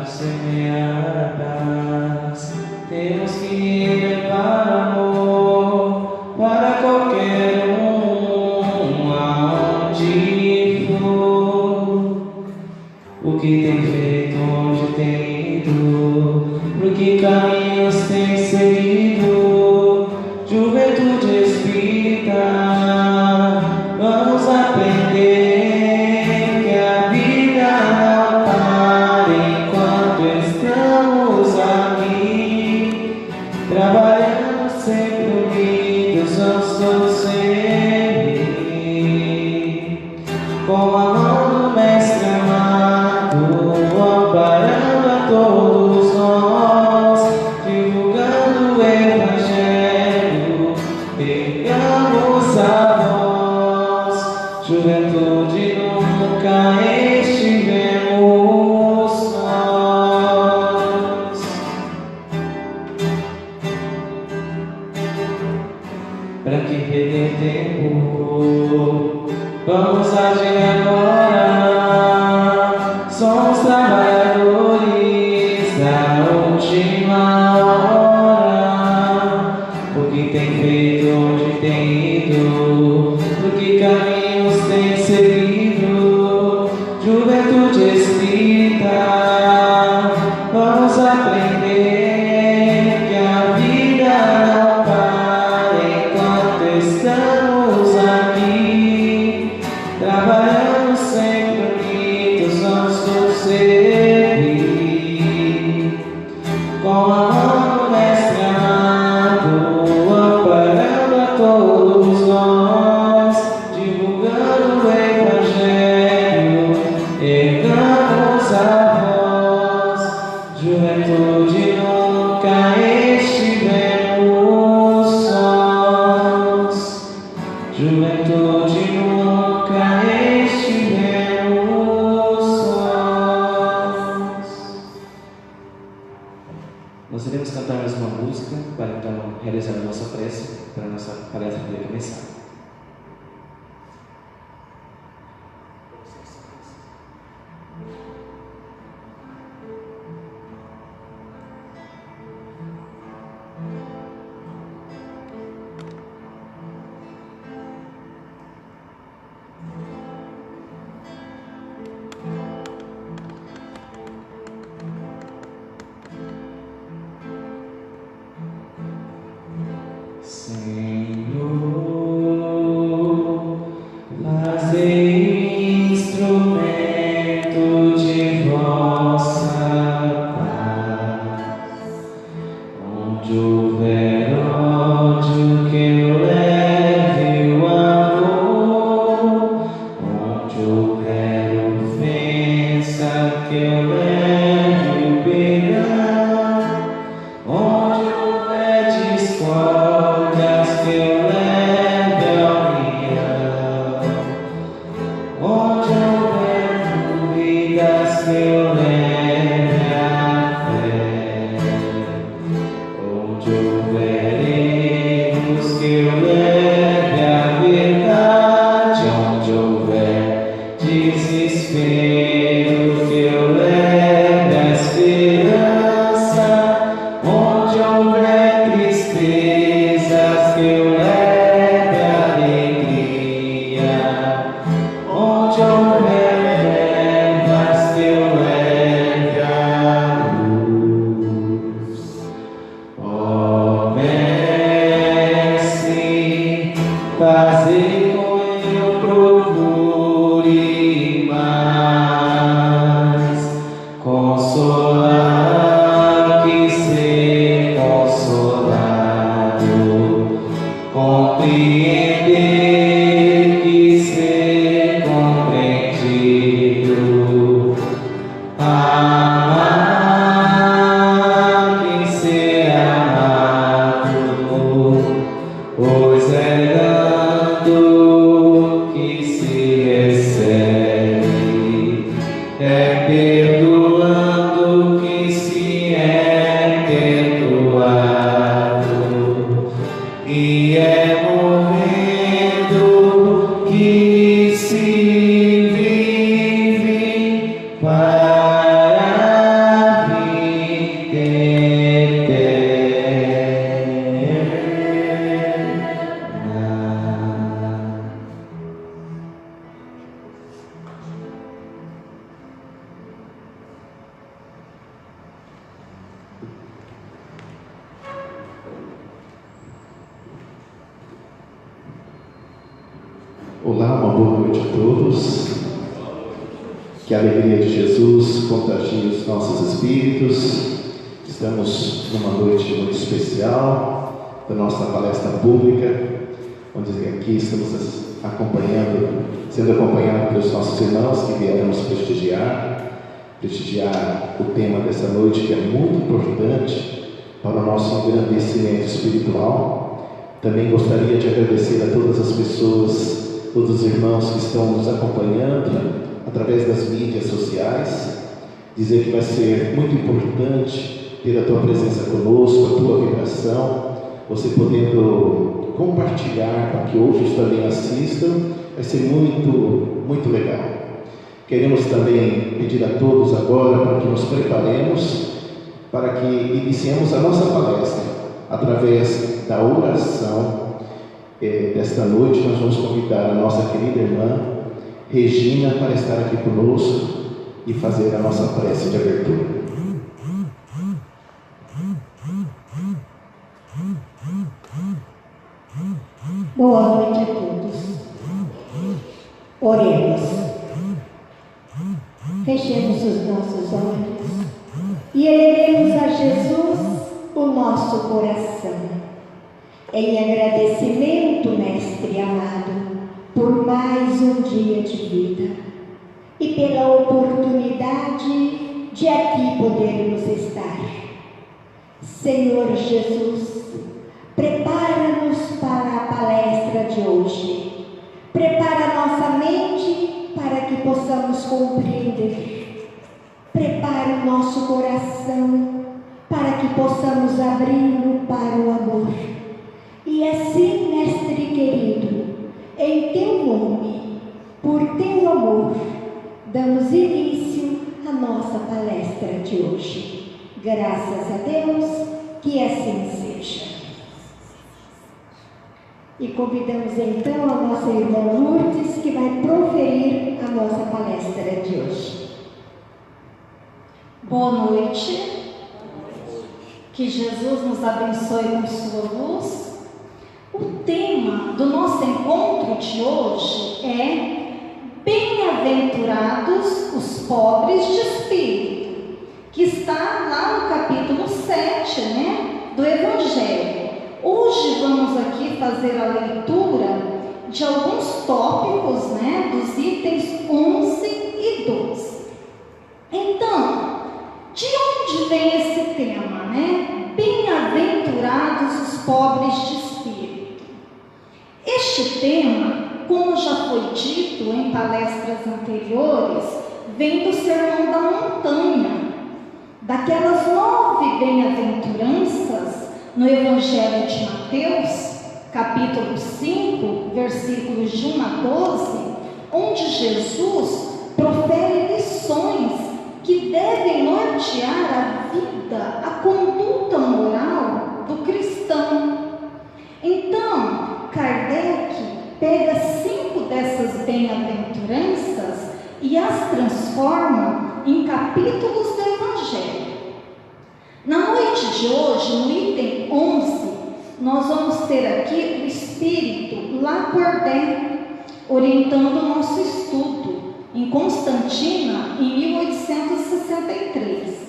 semear a paz. Temos que levar amor para qualquer um, aonde for. O que tem feito, onde tem ido, por que caminhos tem seguido? Juventude espírita, vamos aprender que a vida não para enquanto estamos aqui, trabalhando sempre unidos, vamos todos servir, com a mão do Mestre amado, amparando a todos nós, divulgando o Evangelho, pegamos a voz. Juventude nunca estivemos sós. Para que perder tempo, vamos agir agora. Somos trabalhadores da última hora. O que tem feito, onde tem ido, por que caminhos tem seguido? Juventude espírita, vamos aprender que a vida não para enquanto estamos aqui, trabalhando sempre unidos, vamos todos servir, com a mão do Mestre amado, amparando a todos nós, divulgando o Evangelho, ergamos a voz. Juventude nunca estivemos sós. Juventude nunca estivemos sós. Nós iremos cantar mais uma música para então realizar a nossa prece, para a nossa palestra poder começar. Senhor, fazei instrumento de vossa paz. Onde houver ódio, que eu leve o amor. Onde houver ofensa, que eu leve o perdão. Onde houver discórdias, que eu leve a união. Onde houver dúvidas, que eu leve a fé. Onde houver erros, que eu leve a verdade. Onde houver desespero, que eu leve a esperança. Onde houver tristezas, que eu leve a alegria. Onde houver trevas, que eu leve a luz. Ó Mestre, fazei com eu procure mais consolar que ser consolado, compreender que ser compreendido, amar que ser amado, pois é dando que se recebe, é perdoando que se é perdoado, e é morrendo Olá, uma boa noite a todos. Que a alegria de Jesus contagie os nossos espíritos. Estamos numa noite muito especial da nossa palestra pública, onde aqui estamos sendo acompanhados pelos nossos irmãos que vieram nos prestigiar o tema dessa noite, que é muito importante para o nosso engrandecimento espiritual. Também gostaria de agradecer a todas as pessoas, todos os irmãos que estão nos acompanhando através das mídias sociais, dizer que vai ser muito importante ter a tua presença conosco, a tua vibração, você podendo compartilhar para que outros também assistam, vai ser muito, muito legal. Queremos também pedir a todos agora para que nos preparemos, para que iniciemos a nossa palestra através da oração. Desta noite nós vamos convidar a nossa querida irmã Regina para estar aqui conosco e fazer a nossa prece de abertura. Boa noite a todos. Oremos. Fechemos os nossos olhos e elevemos a Jesus o nosso coração. Em agradecimento, Mestre amado, por mais um dia de vida e pela oportunidade de aqui podermos estar. Senhor Jesus, prepara-nos para a palestra de hoje. Prepara nossa mente para que possamos compreender. Prepara o nosso coração para que possamos abri-lo para o amor. E assim, Mestre querido, em teu nome, por teu amor, damos início à nossa palestra de hoje. Graças a Deus, que assim seja. E convidamos então a nossa irmã Lourdes, que vai proferir a nossa palestra de hoje. Boa noite. Que Jesus nos abençoe com sua luz. O tema do nosso encontro de hoje é Bem-aventurados os pobres de espírito, que está lá no capítulo 7, do Evangelho. Hoje vamos aqui fazer a leitura de alguns tópicos, dos itens 11 e 12. Então, de onde vem esse tema, Bem-aventurados os pobres de espírito. Este tema, como já foi dito em palestras anteriores, vem do Sermão da Montanha, daquelas 9 bem-aventuranças no Evangelho de Mateus, capítulo 5, versículos de 1 a 12, onde Jesus profere lições que devem nortear a vida, a conduta moral do cristão. Então, Kardec pega 5 dessas bem-aventuranças e as transforma em capítulos do Evangelho. Na noite de hoje, no item 11, nós vamos ter aqui o Espírito Lacordaire, orientando o nosso estudo, em Constantina, em 1863.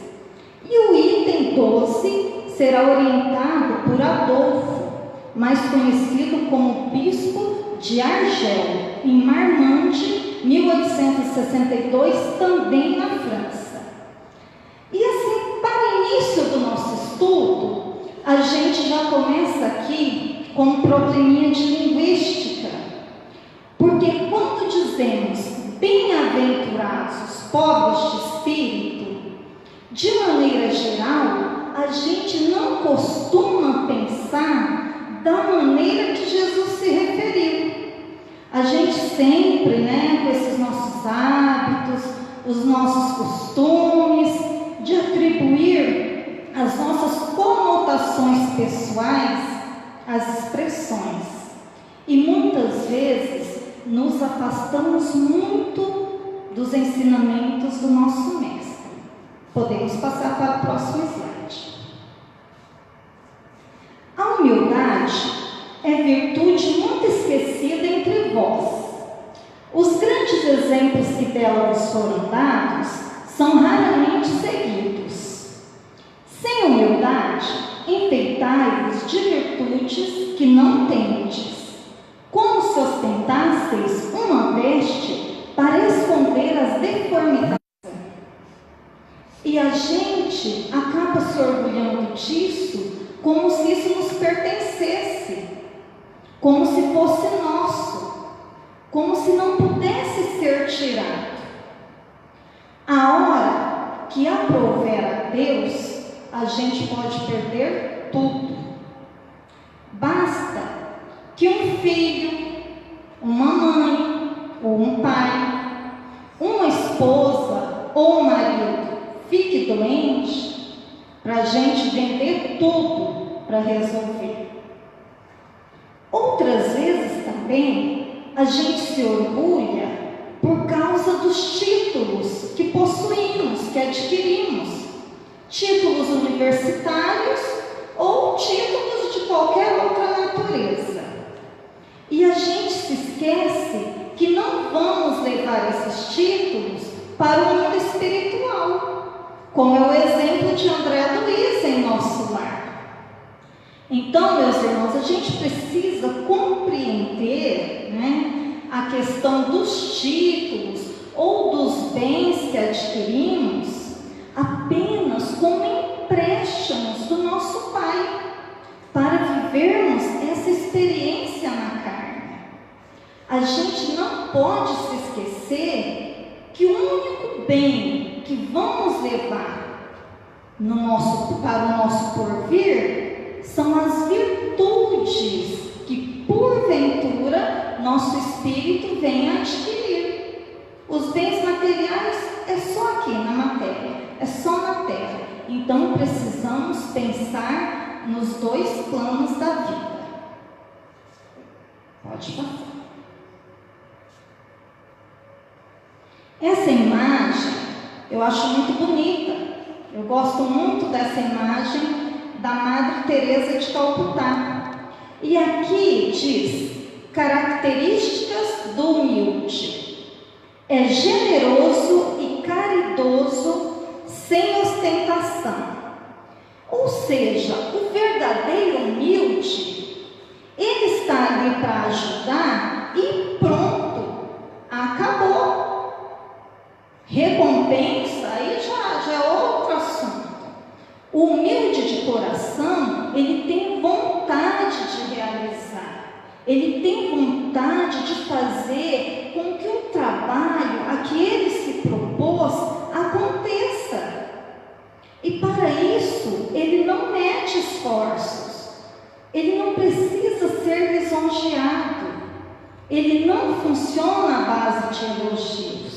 E o item 12 será orientado por Adolfo, mais conhecido como Bispo de Argel, em Marmande, 1862, também na França. E assim, para o início do nosso estudo, a gente já começa aqui com um probleminha de linguística, porque quando dizemos bem-aventurados os pobres de espírito, de maneira geral, a gente não costuma pensar da maneira que Jesus se referiu. A gente sempre, com esses nossos hábitos, os nossos costumes, de atribuir as nossas conotações pessoais às expressões. E muitas vezes nos afastamos muito dos ensinamentos do nosso mestre. Podemos passar para o próximo slide. A humildade é virtude muito esquecida entre vós, Os grandes exemplos que dela nos foram dados são raramente seguidos. Sem humildade, enfeitai-vos de virtudes que não tendes, como se ostentasseis uma veste para esconder as deformidades. E a gente acaba se orgulhando disso como se isso nos pertencesse, como se fosse nosso, como se não pudesse ser tirado. A hora que aprouver a Deus, a gente pode perder tudo. Basta que um filho, uma mãe ou um pai, uma esposa ou um marido fique doente para a gente vender tudo para resolver. Outras vezes também a gente se orgulha por causa dos títulos que possuímos, que adquirimos, títulos universitários ou títulos de qualquer outra natureza. E a gente se esquece que não vamos levar esses títulos para o mundo espiritual, como é o exemplo de André Luiz em nosso lar. Então, meus irmãos, a gente precisa compreender, a questão dos títulos ou dos bens que adquirimos apenas como empréstimos do nosso Pai, para vivermos essa experiência na carne. A gente não pode se esquecer que o único bem que vamos levar para o nosso porvir são as virtudes que, porventura, nosso espírito vem a adquirir. Os bens materiais é só aqui na matéria, é só na terra. Então, precisamos pensar nos dois planos da vida. Pode passar. Essa imagem eu acho muito bonita. Eu gosto muito dessa imagem da Madre Teresa de Calcutá. E aqui diz: características do humilde. É generoso e caridoso, sem ostentação. Ou seja, o verdadeiro humilde, ele está ali para ajudar e pronto, acabou. Recompensa, aí já é outro assunto. O humilde de coração, ele tem vontade de realizar, ele tem vontade de fazer com que o trabalho a que ele se propôs aconteça. E para isso, ele não mede esforços, ele não precisa ser lisonjeado, ele não funciona à base de elogios.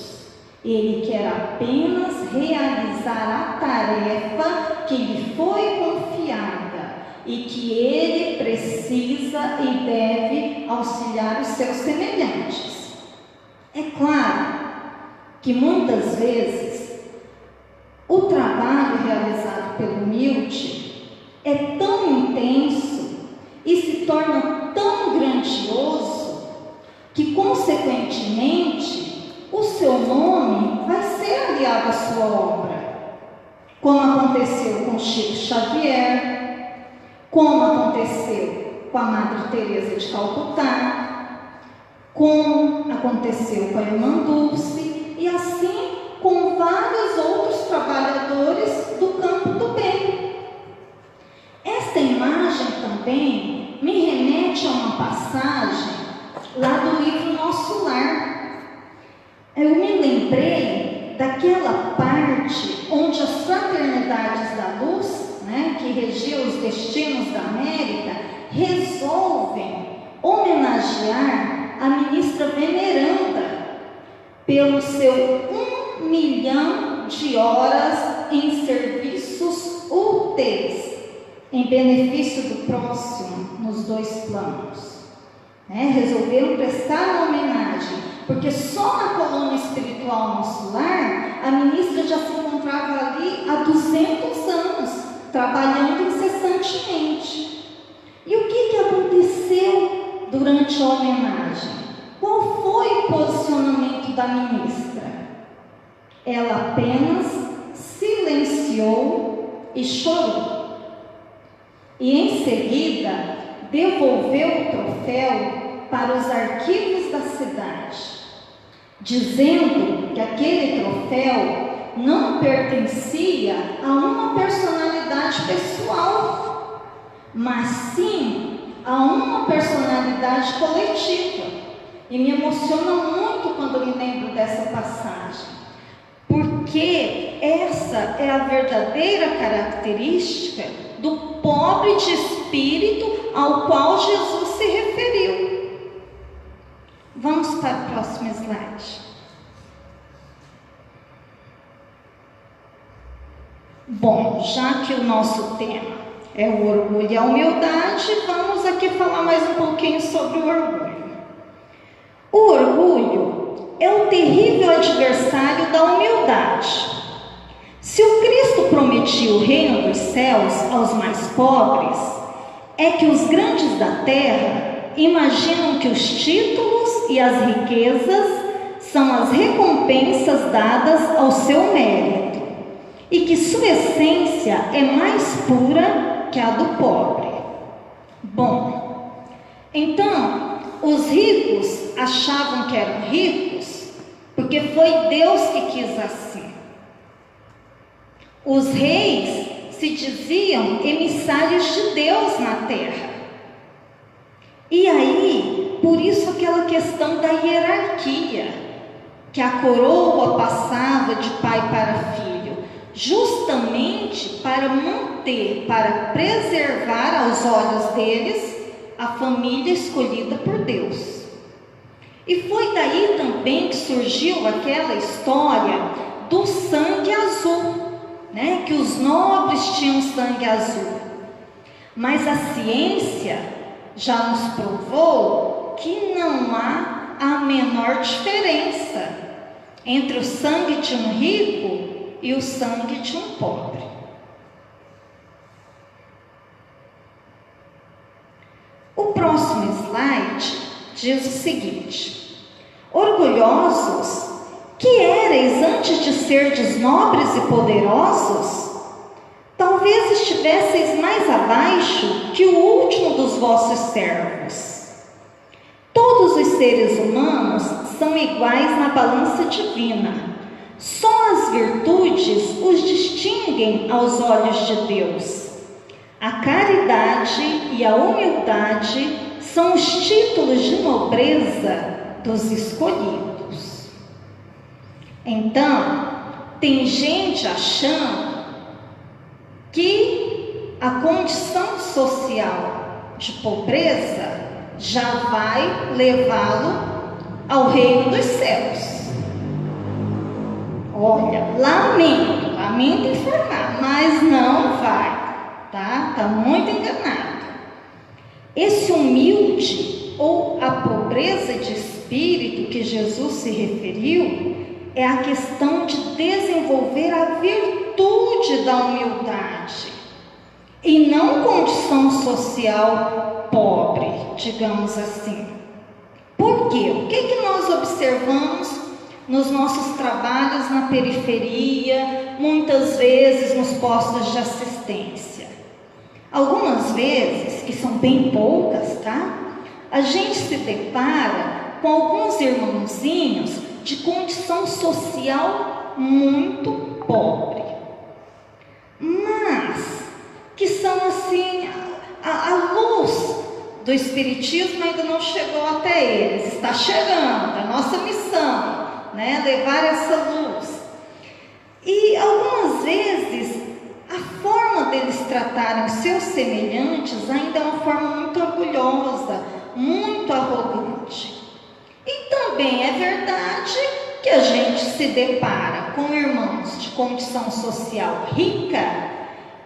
Ele quer apenas realizar a tarefa que lhe foi confiada e que ele precisa e deve auxiliar os seus semelhantes. É claro que muitas vezes o trabalho realizado pelo humilde é tão intenso e se torna tão grandioso que, consequentemente, o seu nome vai ser aliado à sua obra, como aconteceu com Chico Xavier, como aconteceu com a Madre Teresa de Calcutá, como aconteceu com a Irmã Dulce, e assim com vários outros trabalhadores do campo do bem. Esta imagem também me remete a uma passagem lá do livro Nosso Lar. Eu me lembrei daquela parte onde as fraternidades da luz, que regiam os destinos da América, resolvem homenagear a ministra Veneranda pelo seu 1 milhão de horas em serviços úteis, em benefício do próximo, nos dois planos. Resolveram prestar uma homenagem, porque só na coluna espiritual Nosso Lar, a ministra já se encontrava ali há 200 anos, trabalhando incessantemente. E o que aconteceu durante a homenagem? Qual foi o posicionamento da ministra? Ela apenas silenciou e chorou. E em seguida devolveu o troféu para os arquivos da cidade, dizendo que aquele troféu não pertencia a uma personalidade pessoal, mas sim a uma personalidade coletiva. E me emociona muito quando me lembro dessa passagem, porque essa é a verdadeira característica do pobre de espírito ao qual Jesus se referiu. Vamos para o próximo slide. Bom, já que o nosso tema é o orgulho e a humildade, vamos aqui falar mais um pouquinho sobre o orgulho. O orgulho é o terrível adversário da humildade. Se o Cristo prometia o reino dos céus aos mais pobres, é que os grandes da terra imaginam que os títulos e as riquezas são as recompensas dadas ao seu mérito, e que sua essência é mais pura que a do pobre. Bom, então, os ricos achavam que eram ricos porque foi Deus que quis assim. Os reis se diziam emissários de Deus na terra. E aí, por isso aquela questão da hierarquia, que a coroa passava de pai para filho, justamente para manter, para preservar aos olhos deles a família escolhida por Deus. E foi daí também que surgiu aquela história do sangue azul, né? Que os nobres tinham sangue azul. Mas a ciência já nos provou que não há a menor diferença entre o sangue de um rico e o sangue de um pobre. O próximo slide diz o seguinte: orgulhosos que éreis antes de serdes nobres e poderosos, talvez estivesseis mais abaixo que o último dos vossos servos. Todos os seres humanos são iguais na balança divina. Só as virtudes os distinguem aos olhos de Deus. A caridade e a humildade são os títulos de nobreza dos escolhidos. Então, tem gente achando que a condição social de pobreza já vai levá-lo ao reino dos céus. Olha, lamento informar, mas não vai, tá? Está muito enganado. Esse humilde ou a pobreza de espírito que Jesus se referiu é a questão de desenvolver a virtude da humildade e não condição social pobre, digamos assim. Por quê? O que nós observamos nos nossos trabalhos na periferia, muitas vezes nos postos de assistência? Algumas vezes, que são bem poucas, tá? A gente se depara com alguns irmãozinhos de condição social muito pobre, mas que são assim, a luz do Espiritismo ainda não chegou até eles, está chegando, a nossa missão, né, levar essa luz. E algumas vezes a forma deles tratarem os seus semelhantes ainda é uma forma muito orgulhosa, muito arrogante. E também é verdade que a gente se depara com irmãos de condição social rica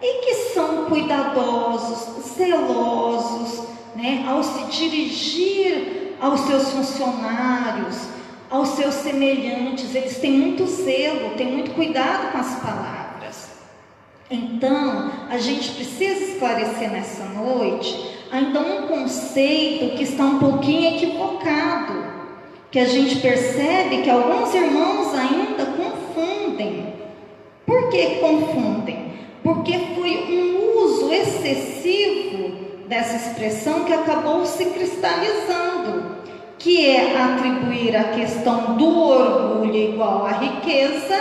e que são cuidadosos, zelosos, né, ao se dirigir aos seus funcionários, aos seus semelhantes. Eles têm muito zelo, têm muito cuidado com as palavras. Então, a gente precisa esclarecer nessa noite ainda um conceito que está um pouquinho equivocado, que a gente percebe que alguns irmãos ainda confundem. Por que confundem? Porque foi um uso excessivo dessa expressão que acabou se cristalizando, que é atribuir a questão do orgulho igual à riqueza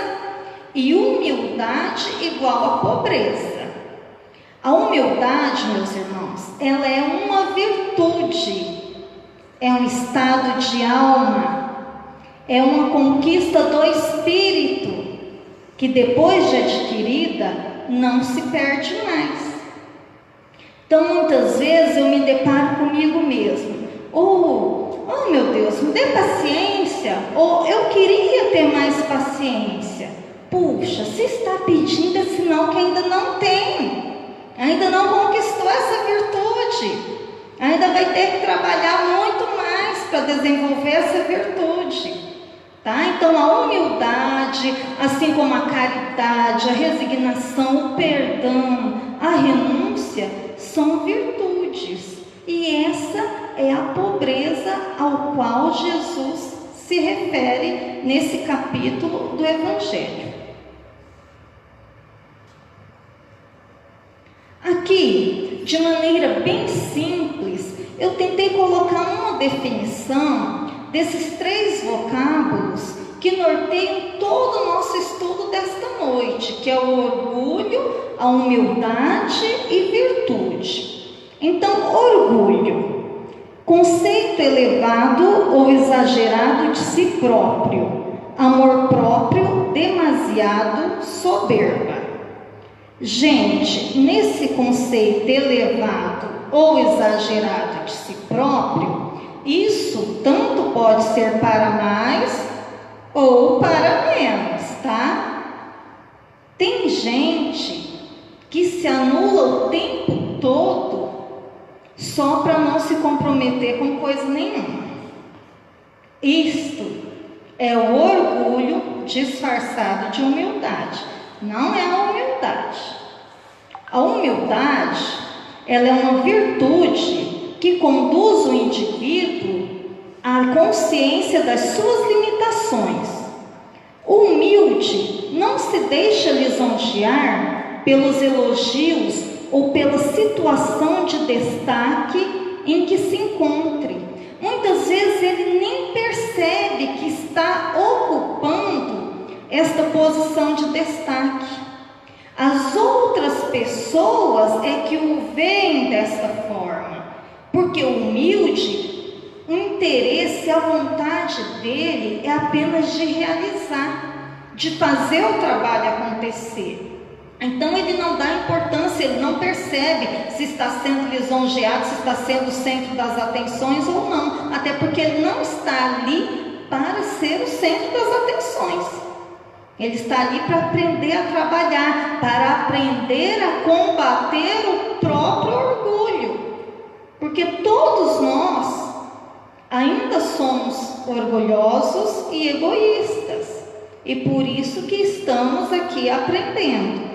e humildade igual à pobreza. A humildade, meus irmãos, ela é uma virtude, é um estado de alma, é uma conquista do espírito, que depois de adquirida, não se perde mais. Então, muitas vezes eu me deparo comigo mesmo. Oh, meu Deus, me dê paciência. Ou eu queria ter mais paciência. Puxa, se está pedindo é sinal que ainda não tem. Ainda não conquistou essa virtude. Ainda vai ter que trabalhar muito mais para desenvolver essa virtude. Tá? Então a humildade, assim como a caridade, a resignação, o perdão, a renúncia, são virtudes. E essa é a pobreza ao qual Jesus se refere nesse capítulo do Evangelho. Aqui, de maneira bem simples, eu tentei colocar uma definição desses 3 vocábulos que norteiam todo o nosso estudo desta noite, que é o orgulho, a humildade e virtude. Então, orgulho, conceito elevado ou exagerado de si próprio, amor próprio demasiado, soberba. Gente, nesse conceito elevado ou exagerado de si próprio, isso tanto pode ser para mais ou para menos, tá? Tem gente que se anula o tempo todo só para não se comprometer com coisa nenhuma. Isto é o orgulho disfarçado de humildade. Não é a humildade. A humildade, ela é uma virtude que conduz o indivíduo à consciência das suas limitações. O humilde não se deixa lisonjear pelos elogios ou pela situação de destaque em que se encontre. Muitas vezes ele nem percebe que está ocupando esta posição de destaque. As outras pessoas é que o veem desta forma. Porque o humilde, o interesse, a vontade dele é apenas de realizar, de fazer o trabalho acontecer. Então ele não dá importância, ele não percebe se está sendo lisonjeado, se está sendo o centro das atenções ou não. Até porque ele não está ali para ser o centro das atenções. Ele está ali para aprender a trabalhar, para aprender a combater o próprio orgulho. Porque todos nós ainda somos orgulhosos e egoístas. E por isso que estamos aqui aprendendo.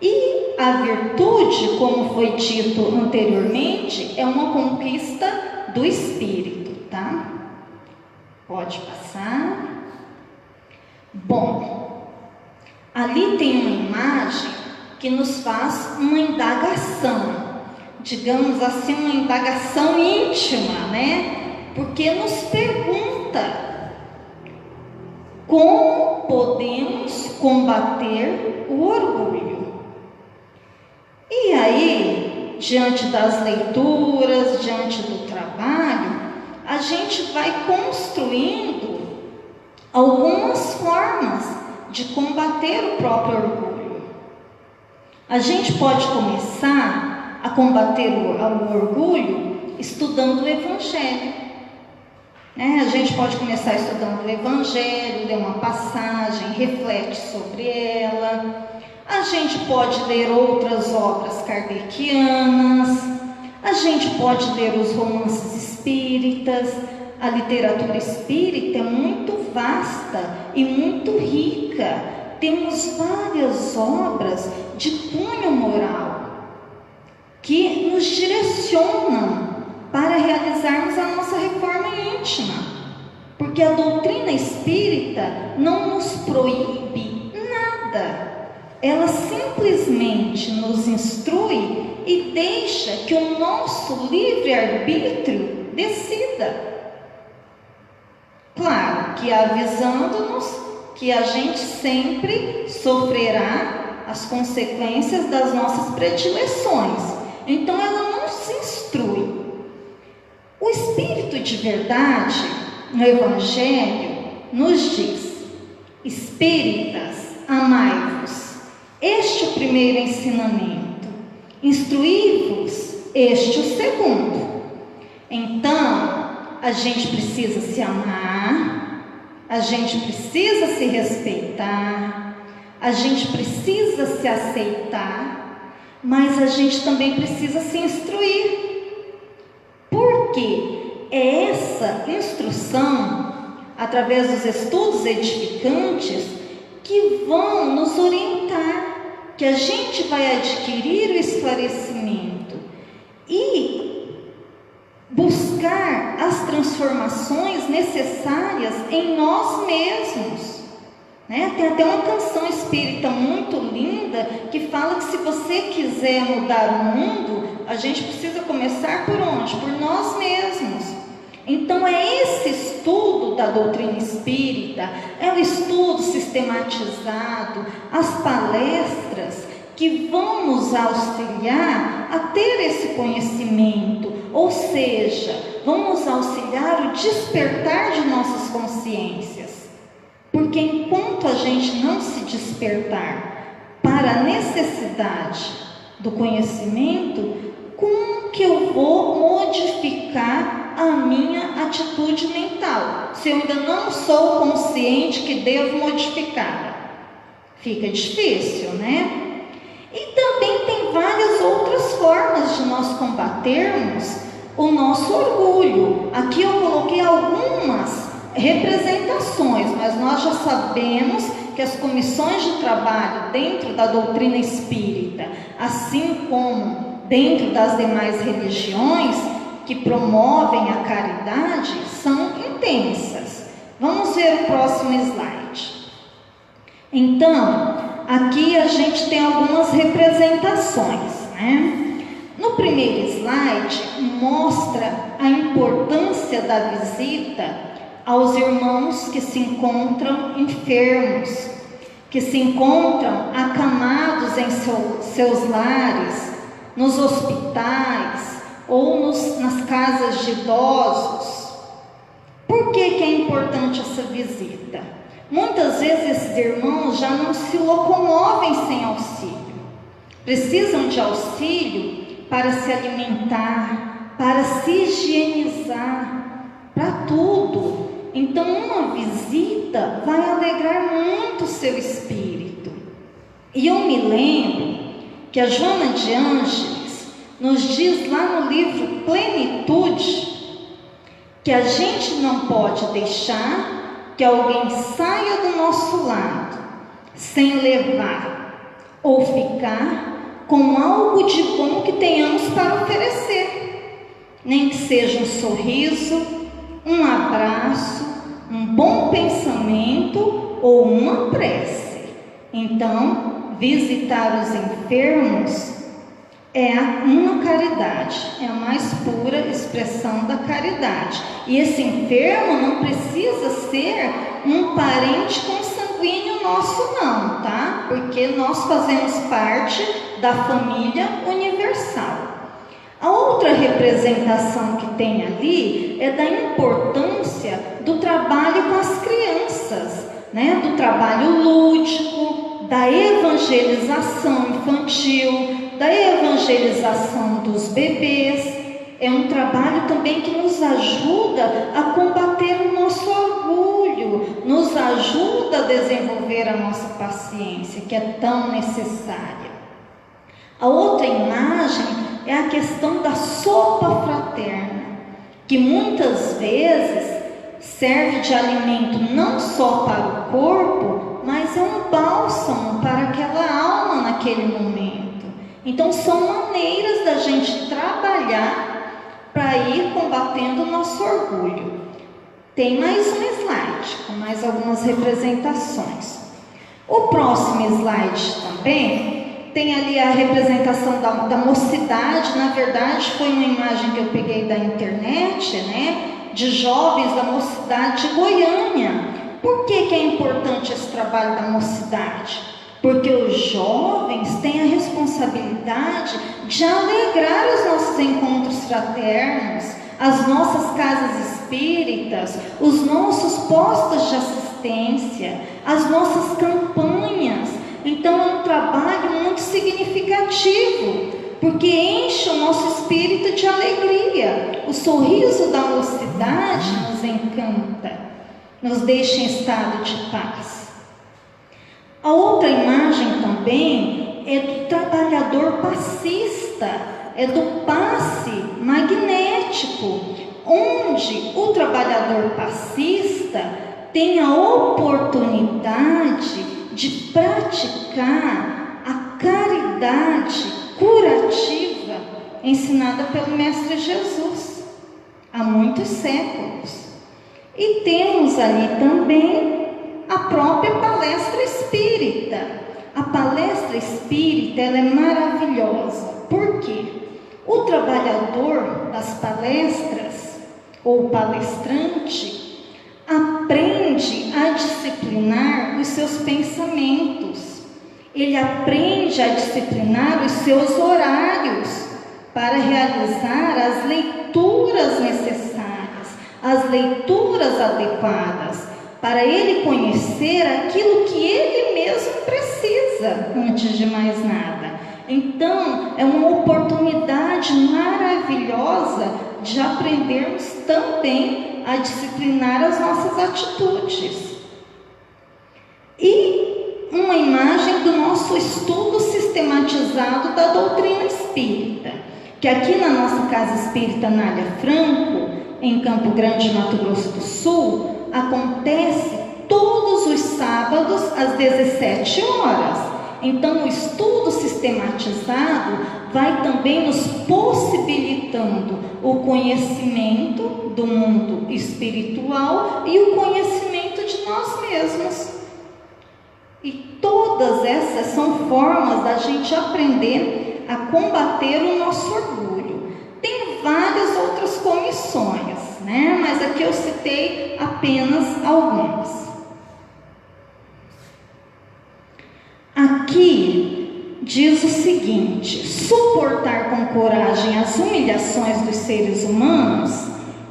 E a virtude, como foi dito anteriormente, é uma conquista do espírito, tá? Pode passar. Bom, ali tem uma imagem que nos faz uma indagação. Digamos assim, uma indagação íntima, né? Porque nos pergunta como podemos combater o orgulho. E aí, diante das leituras, diante do trabalho, a gente vai construindo algumas formas de combater o próprio orgulho. A gente pode começar a combater o orgulho estudando o Evangelho. A gente pode começar estudando o Evangelho, ler uma passagem, reflete sobre ela. A gente pode ler outras obras kardecianas. A gente pode ler os romances espíritas. A literatura espírita é muito vasta e muito rica. Temos várias obras de cunho moral que nos direcionam para realizarmos a nossa reforma íntima. porque a doutrina espírita não nos proíbe nada. Ela simplesmente nos instrui e deixa que o nosso livre-arbítrio decida. Claro que avisando-nos que a gente sempre sofrerá as consequências das nossas predileções. Então ela nos instrui. O Espírito de verdade, no Evangelho, nos diz: espíritas, amai-vos. Este é o primeiro ensinamento. Instruí-vos, este o segundo. Então, a gente precisa se amar, a gente precisa se respeitar, a gente precisa se aceitar, mas a gente também precisa se instruir. Porque é essa instrução, através dos estudos edificantes, que vão nos orientar, que a gente vai adquirir o esclarecimento e buscar as transformações necessárias em nós mesmos. Tem até uma canção espírita muito linda que fala que se você quiser mudar o mundo, a gente precisa começar por onde? Por nós mesmos. Então é esse estudo da doutrina espírita, é o estudo sistematizado, as palestras que vão nos auxiliar a ter esse conhecimento, ou seja, vão nos auxiliar o despertar de nossas consciências. Porque enquanto a gente não se despertar para a necessidade do conhecimento, como que eu vou modificar a minha atitude mental, se eu ainda não sou consciente que devo modificar? Fica difícil, né? E também tem várias outras formas de nós combatermos o nosso orgulho. Aqui eu coloquei algumas representações, mas nós já sabemos que as comissões de trabalho dentro da doutrina espírita, assim como dentro das demais religiões que promovem a caridade, são intensas. Vamos ver o próximo slide. Então, aqui a gente tem algumas representações, né? No primeiro slide, mostra a importância da visita aos irmãos que se encontram enfermos, que se encontram acamados em seus lares, nos hospitais ou nas casas de idosos. Por que é importante essa visita? Muitas vezes esses irmãos já não se locomovem sem auxílio. Precisam de auxílio para se alimentar, para se higienizar, para tudo. Então uma visita vai alegrar muito o seu espírito. E eu me lembro que a Joana de Ângeles nos diz lá no livro Plenitude, que a gente não pode deixar que alguém saia do nosso lado sem levar ou ficar com algo de bom que tenhamos para oferecer, nem que seja um sorriso, um abraço, um bom pensamento ou uma prece. Então, visitar os enfermos é uma caridade, é a mais pura expressão da caridade. E esse enfermo não precisa ser um parente consanguíneo nosso não, tá? Porque nós fazemos parte da família universal. A outra representação que tem ali é da importância do trabalho com as crianças, né? Do trabalho lúdico, da evangelização infantil, da evangelização dos bebês. É um trabalho também que nos ajuda a combater o nosso orgulho, nos ajuda a desenvolver a nossa paciência, que é tão necessária. A outra imagem é a questão da sopa fraterna, que muitas vezes serve de alimento não só para o corpo, mas é um bálsamo para aquela alma naquele momento. Então são maneiras da gente trabalhar para ir combatendo o nosso orgulho. Tem mais um slide, com mais algumas representações. O próximo slide também tem ali a representação da mocidade. Na verdade, foi uma imagem que eu peguei da internet, né? De jovens da mocidade de Goiânia. Por que é importante esse trabalho da mocidade? Porque os jovens têm a responsabilidade de alegrar os nossos encontros fraternos, as nossas casas espíritas, os nossos postos de assistência, as nossas campanhas. Então é um trabalho muito significativo, porque enche o nosso espírito de alegria. O sorriso da mocidade nos encanta, nos deixa em estado de paz. A outra imagem também é do trabalhador passista, é do passe magnético, onde o trabalhador passista tem a oportunidade de praticar a caridade curativa ensinada pelo Mestre Jesus há muitos séculos. E temos ali também a própria palestra espírita. A palestra espírita, ela é maravilhosa. Por quê? O trabalhador das palestras, ou palestrante, aprende a disciplinar os seus pensamentos. Ele aprende a disciplinar os seus horários para realizar as leituras necessárias, as leituras adequadas, para ele conhecer aquilo que ele mesmo precisa, antes de mais nada. Então, é uma oportunidade maravilhosa de aprendermos também a disciplinar as nossas atitudes. E uma imagem do nosso estudo sistematizado da doutrina espírita, que aqui na nossa Casa Espírita Nália Franco, em Campo Grande, Mato Grosso do Sul, acontece todos os sábados às 17 horas. Então, o estudo sistematizado vai também nos possibilitando o conhecimento do mundo espiritual e o conhecimento de nós mesmos. E todas essas são formas da gente aprender a combater o nosso orgulho. Tem várias outras comissões, né? Mas aqui eu citei apenas algumas. Aqui diz o seguinte: suportar com coragem as humilhações dos seres humanos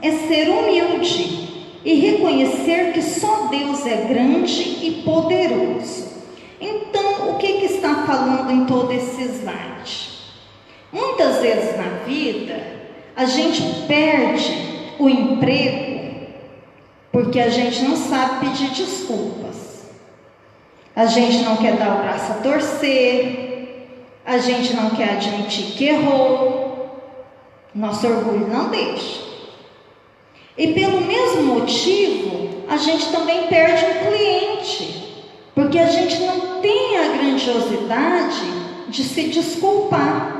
é ser humilde e reconhecer que só Deus é grande e poderoso. Então, o que está falando em todo esse slide? Muitas vezes na vida, a gente perde o emprego porque a gente não sabe pedir desculpas. A gente não quer dar o braço a torcer, a gente não quer admitir que errou, nosso orgulho não deixa. E pelo mesmo motivo, a gente também perde um cliente, porque a gente não tem a grandiosidade de se desculpar.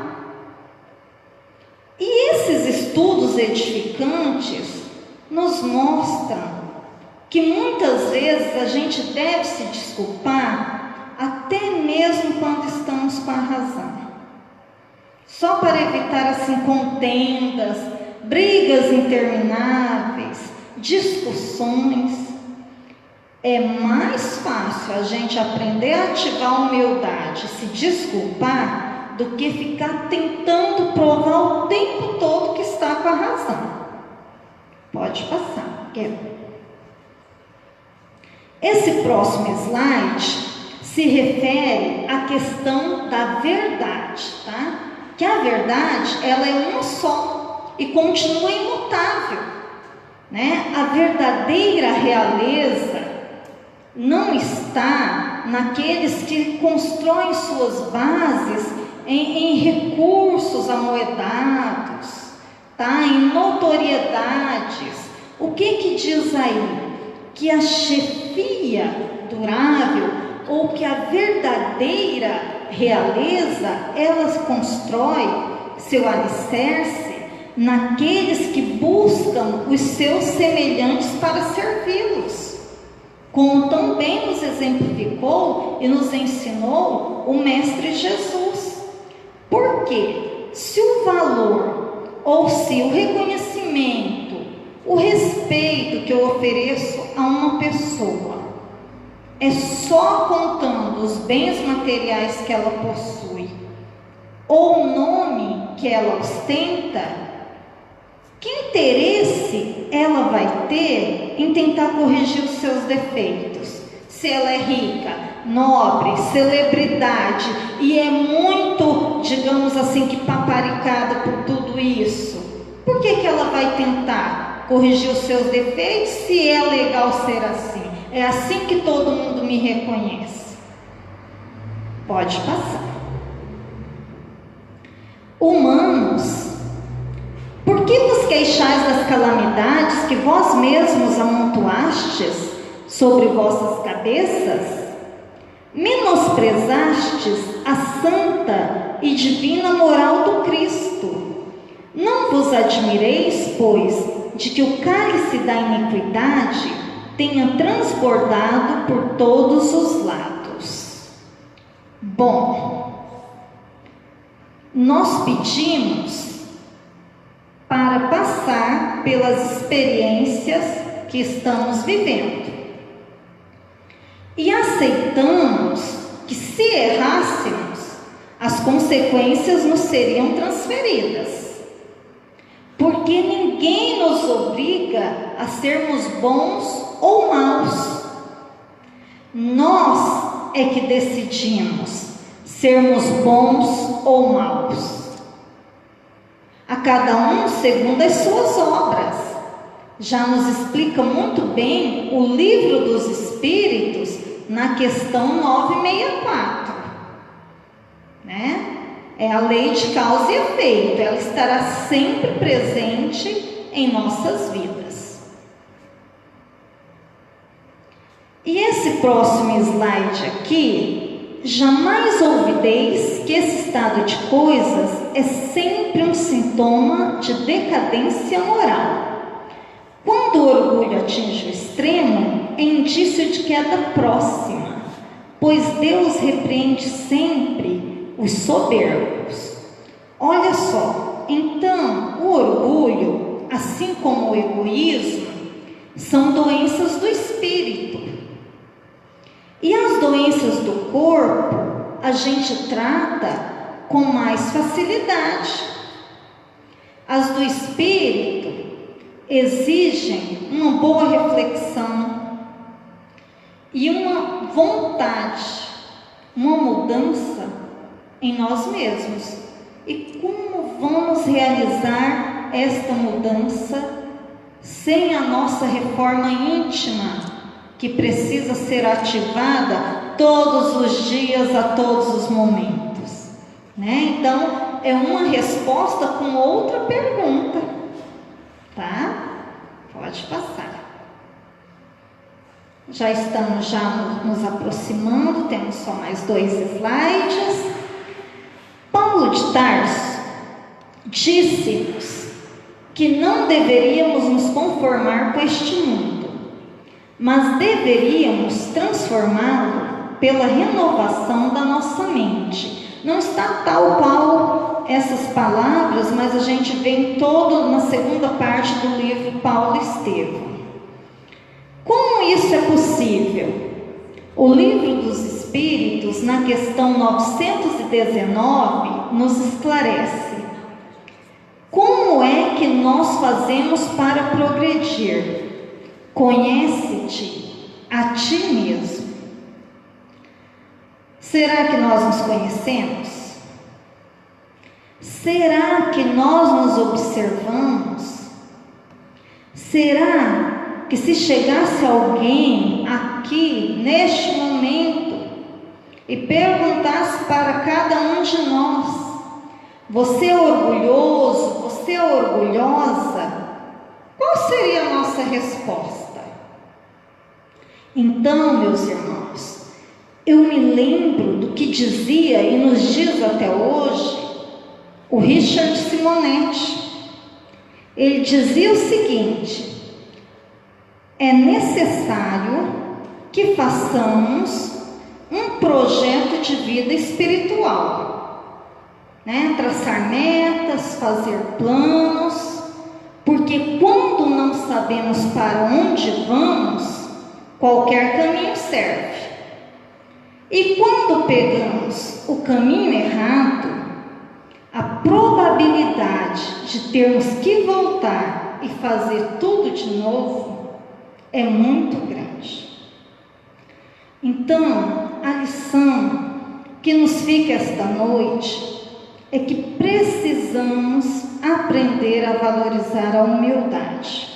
E esses estudos edificantes nos mostram que muitas vezes a gente deve se desculpar até mesmo quando estamos com a razão. Só para evitar assim contendas, brigas intermináveis, discussões. É mais fácil a gente aprender a ativar a humildade, se desculpar, do que ficar tentando provar o tempo todo que está com a razão. Pode passar, Guilherme. Esse próximo slide se refere à questão da verdade, tá? Que a verdade, ela é uma só e continua imutável, né? A verdadeira realeza não está naqueles que constroem suas bases em recursos amoedados, tá? Em notoriedades. O que diz aí? Que a chefia durável, ou que a verdadeira realeza, ela constrói seu alicerce naqueles que buscam os seus semelhantes para servi-los, como também nos exemplificou e nos ensinou o Mestre Jesus. Porque se o valor, ou se o reconhecimento, o respeito que eu ofereço a uma pessoa é só contando os bens materiais que ela possui, ou o nome que ela ostenta, que interesse ela vai ter em tentar corrigir os seus defeitos? Se ela é rica, nobre, celebridade e é muito, digamos assim, que paparicada por tudo isso, por que ela vai tentar corrigir os seus defeitos se é legal ser assim? É assim que todo mundo me reconhece. Pode passar. Humanos, por que vos queixais das calamidades que vós mesmos amontoastes sobre vossas cabeças? Menosprezastes a santa e divina moral do Cristo. Não vos admireis, pois, de que o cálice da iniquidade tenha transbordado por todos os lados. Bom, nós pedimos para passar pelas experiências que estamos vivendo e aceitamos que, se errássemos, as consequências nos seriam transferidas, porque ninguém nos obriga a sermos bons ou maus. Nós é que decidimos sermos bons ou maus, a cada um segundo as suas obras. Já nos explica muito bem o Livro dos Espíritos na questão 964, né? É a lei de causa e efeito, ela estará sempre presente em nossas vidas. E esse próximo slide aqui, jamais ouvideis que esse estado de coisas é sempre um sintoma de decadência moral. Quando o orgulho atinge o extremo, é indício de queda próxima, pois Deus repreende sempre os soberbos. Olha só, então o orgulho, assim como o egoísmo, são doenças do espírito. E as doenças do corpo a gente trata com mais facilidade. As do espírito exigem uma boa reflexão e uma vontade, uma mudança em nós mesmos. E como vamos realizar esta mudança sem a nossa reforma íntima, que precisa ser ativada todos os dias, a todos os momentos, né? Então, é uma resposta com outra pergunta, tá? Pode passar. Já estamos nos aproximando, temos só mais 2 slides. Paulo de Tarso disse-nos que não deveríamos nos conformar com este mundo, mas deveríamos transformá-lo pela renovação da nossa mente. Não está tal qual essas palavras, mas a gente vê na segunda parte do livro Paulo Estevão. Como isso é possível? O Livro dos Espíritos, na questão 919, nos esclarece. Como é que nós fazemos para progredir? Conhece-te a ti mesmo. Será que nós nos conhecemos? Será que nós nos observamos? Será que se chegasse alguém aqui, neste momento, e perguntasse para cada um de nós: você é orgulhoso? Você é orgulhosa? Qual seria a nossa resposta? Então, meus irmãos, eu me lembro do que dizia e nos diz até hoje o Richard Simonetti. ele dizia o seguinte: é necessário que façamos um projeto de vida espiritual, né? Traçar metas, fazer planos, porque quando não sabemos para onde vamos, qualquer caminho serve. E quando pegamos o caminho errado, a probabilidade de termos que voltar e fazer tudo de novo é muito grande. Então, a lição que nos fica esta noite é que precisamos aprender a valorizar a humildade.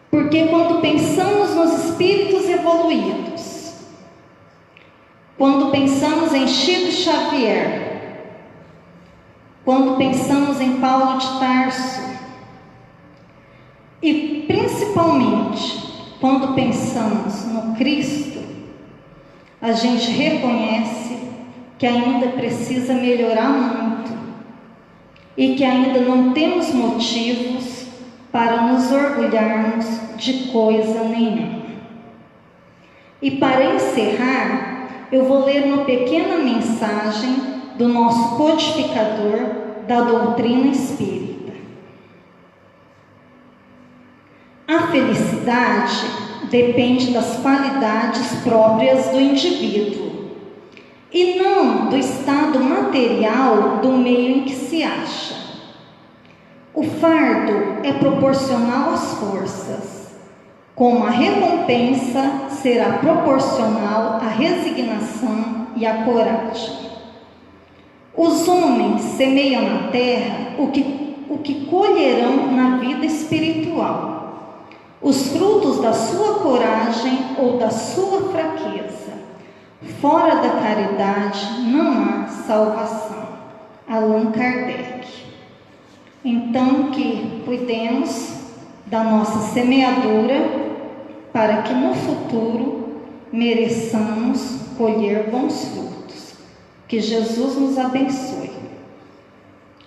Porque quando pensamos nos espíritos evoluídos, quando pensamos em Chico Xavier, quando pensamos em Paulo de Tarso, e principalmente quando pensamos no Cristo, a gente reconhece que ainda precisa melhorar muito e que ainda não temos motivos para nos orgulharmos de coisa nenhuma. E para encerrar, eu vou ler uma pequena mensagem do nosso codificador da doutrina espírita. A felicidade depende das qualidades próprias do indivíduo e não do estado material do meio em que se acha. O fardo é proporcional às forças, como a recompensa será proporcional à resignação e à coragem. Os homens semeiam na terra o que colherão na vida espiritual, os frutos da sua coragem ou da sua fraqueza. Fora da caridade não há salvação. Allan Kardec. Então, que cuidemos da nossa semeadura para que no futuro mereçamos colher bons frutos. Que Jesus nos abençoe.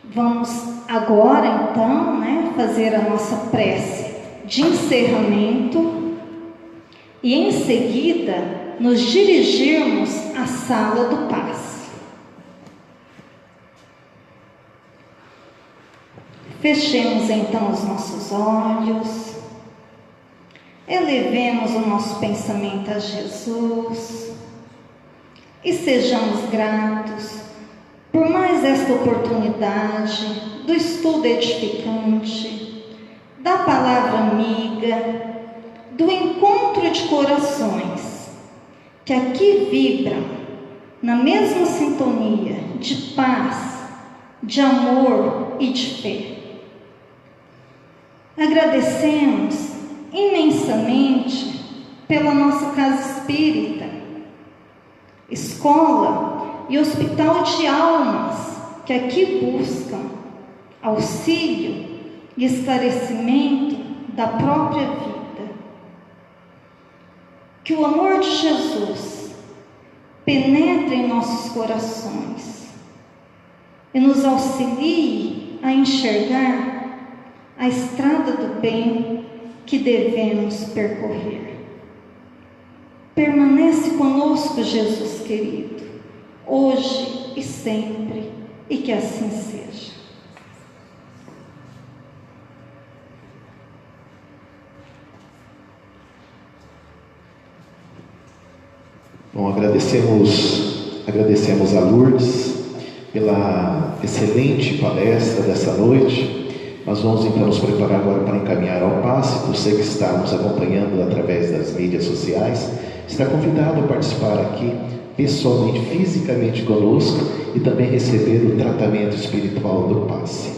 Vamos agora, então, fazer a nossa prece de encerramento e em seguida nos dirigirmos à sala do passe. Fechemos então os nossos olhos, elevemos o nosso pensamento a Jesus e sejamos gratos por mais esta oportunidade do estudo edificante, da palavra amiga, do encontro de corações que aqui vibram na mesma sintonia de paz, de amor e de fé. Agradecemos imensamente pela nossa casa espírita, escola e hospital de almas que aqui buscam auxílio e esclarecimento da própria vida. Que o amor de Jesus penetre em nossos corações e nos auxilie a enxergar a estrada do bem que devemos percorrer. Permanece conosco, Jesus querido, hoje e sempre, e que assim seja. Bom, agradecemos a Lourdes pela excelente palestra dessa noite. Nós vamos então nos preparar agora para encaminhar ao passe. Você que está nos acompanhando através das mídias sociais, está convidado a participar aqui pessoalmente, fisicamente conosco e também receber o tratamento espiritual do passe.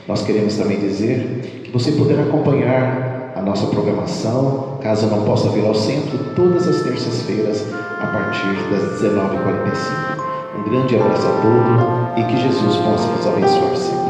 Nós queremos também dizer que você poderá acompanhar a nossa programação, caso não possa vir ao centro, todas as terças-feiras a partir das 19h45. Um grande abraço a todos e que Jesus possa nos abençoar sempre.